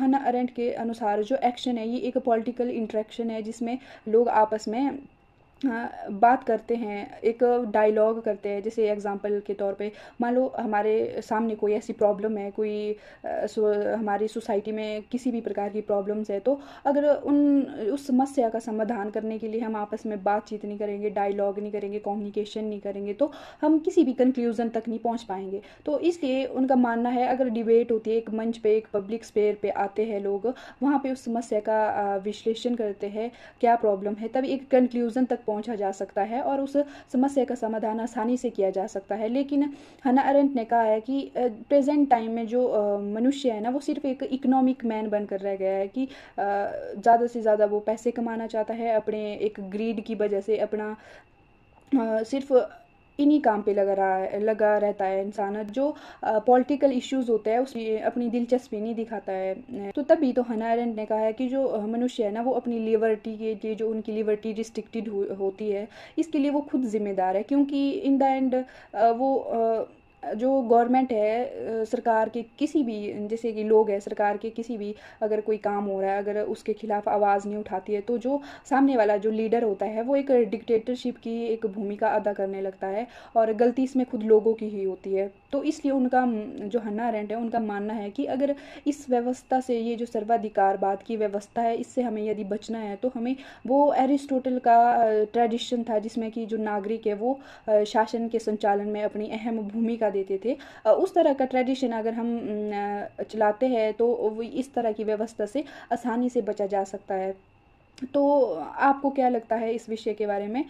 हन्ना aren't के अनुसार जो एक्शन है ये एक पॉलिटिकल इंटरेक्शन है, जिसमें लोग आपस में बात करते हैं, एक डायलॉग करते हैं। जैसे एग्जांपल के तौर पे मान लो हमारे सामने कोई ऐसी प्रॉब्लम है, कोई हमारी सोसाइटी में किसी भी प्रकार की प्रॉब्लम्स है, तो अगर उस समस्या का समाधान करने के लिए हम आपस में बातचीत नहीं करेंगे, डायलॉग नहीं करेंगे, कम्युनिकेशन नहीं करेंगे, तो हम किसी भी कंक्लूजन तक नहीं पहुंच पाएंगे। तो इसलिए उनका मानना है, अगर डिबेट होती है एक मंच पे, एक पब्लिक स्पेयर पे आते हैं लोग, वहाँ पे उस समस्या का विश्लेषण करते हैं, क्या प्रॉब्लम है, तब एक कंक्लूजन तक पहुंचा जा सकता है और उस समस्या का समाधान आसानी से किया जा सकता है। लेकिन हन्ना अरेंट ने कहा है कि प्रेजेंट टाइम में जो मनुष्य है ना, वो सिर्फ एक इकोनॉमिक मैन बनकर रह गया है कि ज़्यादा से ज़्यादा वो पैसे कमाना चाहता है, अपने एक ग्रीड की वजह से अपना सिर्फ इन्हीं काम पे लगा रहता है इंसान। जो पॉलिटिकल इश्यूज होते हैं उसमें अपनी दिलचस्पी नहीं दिखाता है। तो तभी तो हन्ना अरेंट ने कहा है कि जो मनुष्य है ना, वो अपनी लिबर्टी के लिए, जो उनकी लिबर्टी रिस्ट्रिक्टेड होती है, इसके लिए वो खुद जिम्मेदार है। क्योंकि इन द एंड वो जो गवर्नमेंट है, सरकार के किसी भी, जैसे कि लोग हैं, सरकार के किसी भी अगर कोई काम हो रहा है, अगर उसके खिलाफ आवाज़ नहीं उठाती है, तो जो सामने वाला जो लीडर होता है वो एक डिक्टेटरशिप की एक भूमिका अदा करने लगता है और गलती इसमें खुद लोगों की ही होती है। तो इसलिए उनका, जो हन्ना अरेंट है, उनका मानना है कि अगर इस व्यवस्था से, ये जो सर्वाधिकारवाद की व्यवस्था है, इससे हमें यदि बचना है तो हमें वो एरिस्टोटल का ट्रेडिशन था जिसमें कि जो नागरिक है वो शासन के संचालन में अपनी अहम भूमिका देते थे, उस तरह का ट्रेडिशन अगर हम चलाते हैं तो इस तरह की व्यवस्था से आसानी से बचा जा सकता है। तो आपको क्या लगता है इस विषय के बारे में?